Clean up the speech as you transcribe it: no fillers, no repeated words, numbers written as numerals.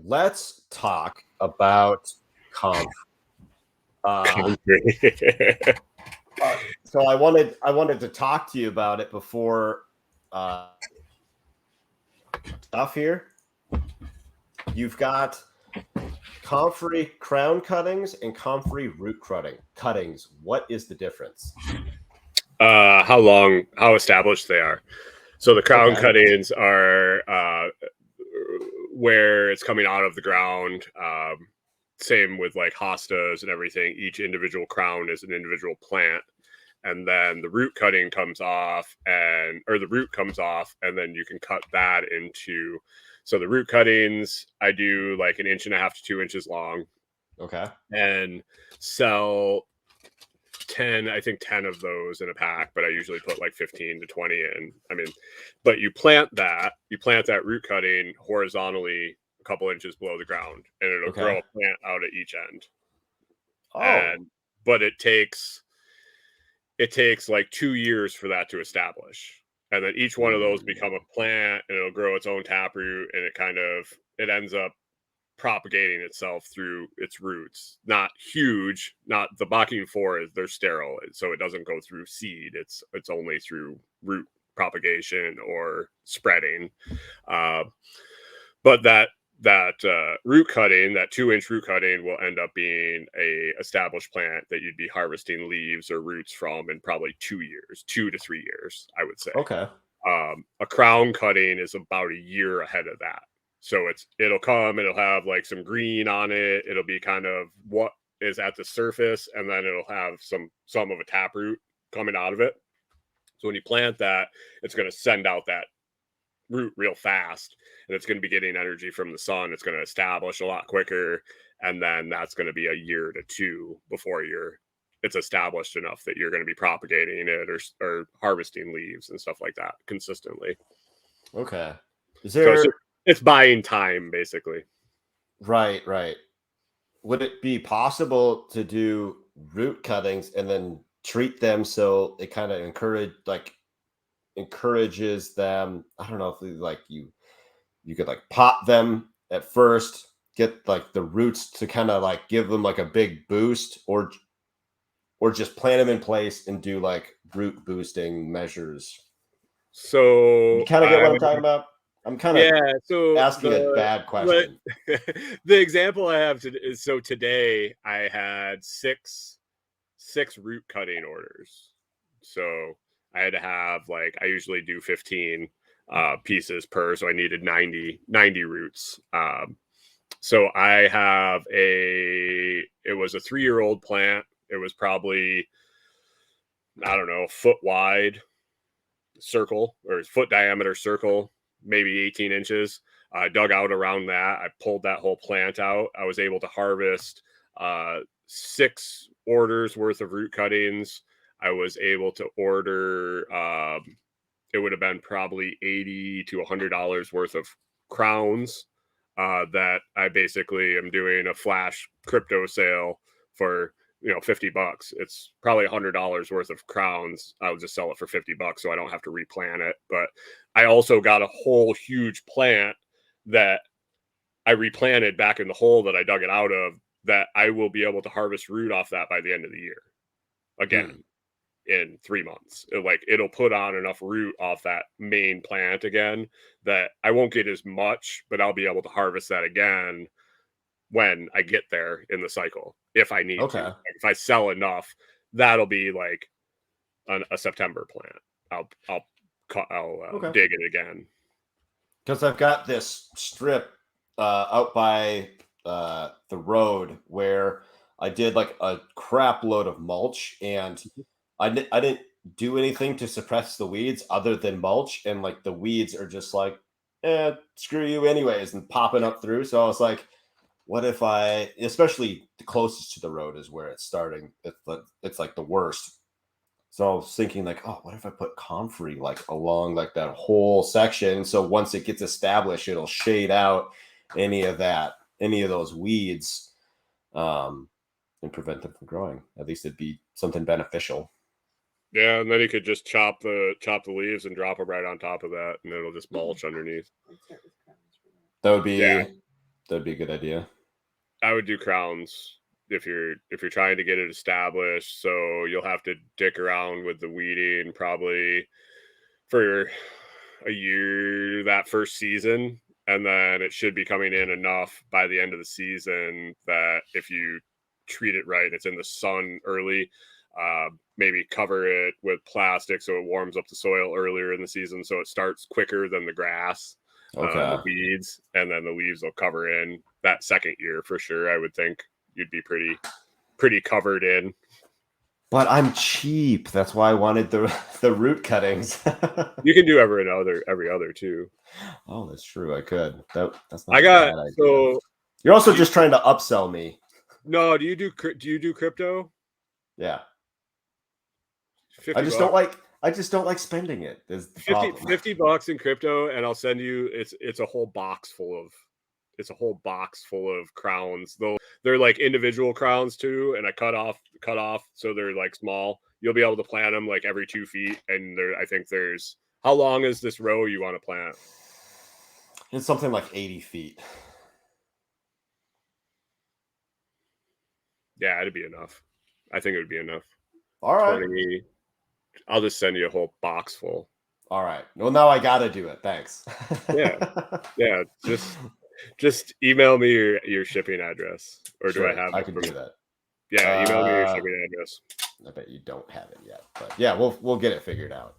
let's talk about comfrey. Uh, so I wanted to talk to you about it before stuff here. You've got comfrey crown cuttings and comfrey root cuttings. What is the difference? How established they are. So the crown Okay. cuttings are where it's coming out of the ground. Same with like hostas and everything. Each individual crown is an individual plant. And then the root cutting comes off or the root comes off, and then you can cut that into. So the root cuttings, I do like 1.5 to 2 inches long. Okay. And sell 10 of those in a pack, but I usually put like 15 to 20 in. But you plant that root cutting horizontally a couple inches below the ground, and it'll Okay. grow a plant out at each end. Oh. But it takes like 2 years for that to establish. And then each one of those become a plant, and it'll grow its own taproot, and it ends up propagating itself through its roots. Not huge, not the Backing 4 is they're sterile, so it doesn't go through seed. It's only through root propagation or spreading. But that root cutting, that 2-inch root cutting, will end up being a established plant that you'd be harvesting leaves or roots from in probably 2 to 3 years, I would say. Okay. A crown cutting is about a year ahead of that. So it'll have like some green on it. It'll be kind of what is at the surface, and then it'll have some of a taproot coming out of it. So when you plant that, it's going to send out that root real fast, and it's going to be getting energy from the sun. It's going to establish a lot quicker, and then that's going to be a year to 2 before it's established enough that you're going to be propagating it or harvesting leaves and stuff like that consistently. Okay. It's buying time, basically. Right. Would it be possible to do root cuttings and then treat them so it kind of encourages them? I don't know if you could like pot them at first, get like the roots to kind of like give them like a big boost, or just plant them in place and do like root boosting measures. So You kind of get what I'm talking about? I'm kind of asking a bad question. The example I have is, so today I had six root cutting orders. So I had to have I usually do 15 pieces per, so I needed 90 roots. So I have it was a 3-year-old plant. It was probably, I don't know, foot wide circle, or foot diameter circle, maybe 18 inches. I dug out around that. I pulled that whole plant out. I was able to harvest 6 orders worth of root cuttings. I was able to order, it would have been probably $80 to $100 worth of crowns that I basically am doing a flash crypto sale for $50. It's probably $100 worth of crowns. I'll just sell it for $50 so I don't have to replant it. But I also got a whole huge plant that I replanted back in the hole that I dug it out of, that I will be able to harvest root off that by the end of the year again. In 3 months. It'll put on enough root off that main plant again that I won't get as much, but I'll be able to harvest that again when I get there in the cycle, if I need to. If I sell enough, that'll be like a September plant. I'll dig it again. Because I've got this strip out by the road where I did like a crap load of mulch, and I didn't do anything to suppress the weeds other than mulch, and like the weeds are just like, screw you anyways, and popping up through. So I was like, what if especially the closest to the road is where it's starting. It's like the worst. So I was thinking like, oh, what if I put comfrey like along like that whole section? So once it gets established, it'll shade out any of those weeds, and prevent them from growing. At least it'd be something beneficial. Yeah, and then you could just chop the leaves and drop them right on top of that, and it'll just mulch underneath. That would be That'd be a good idea. I would do crowns if you're trying to get it established. So you'll have to dick around with the weeding probably for a year that first season, and then it should be coming in enough by the end of the season that if you treat it right, it's in the sun early. Maybe cover it with plastic so it warms up the soil earlier in the season, so it starts quicker than the grass, Okay. the weeds, and then the leaves will cover in that second year for sure. I would think you'd be pretty covered in. But I'm cheap. That's why I wanted the root cuttings. You can do every other too. Oh, that's true. I could. That's not I a got bad idea. so. You're also just trying to upsell me. No, do you do crypto? Yeah. 50 bucks. I just don't like spending it. Is the 50, problem. 50 bucks in crypto, and I'll send you it's a whole box full of crowns. Though they're like individual crowns too, and I cut off so they're like small. You'll be able to plant them like every 2 feet, and I think there's how long is this row you want to plant? It's something like 80 feet. Yeah, it'd be enough. I think it would be enough. All right. 20. I'll just send you a whole box full. All right. Well, now I gotta do it. Thanks. Yeah. Yeah. Just email me your shipping address. Or do I Sure, have I it can from do that. Yeah, email me your shipping address. I bet you don't have it yet, but yeah, we'll get it figured out.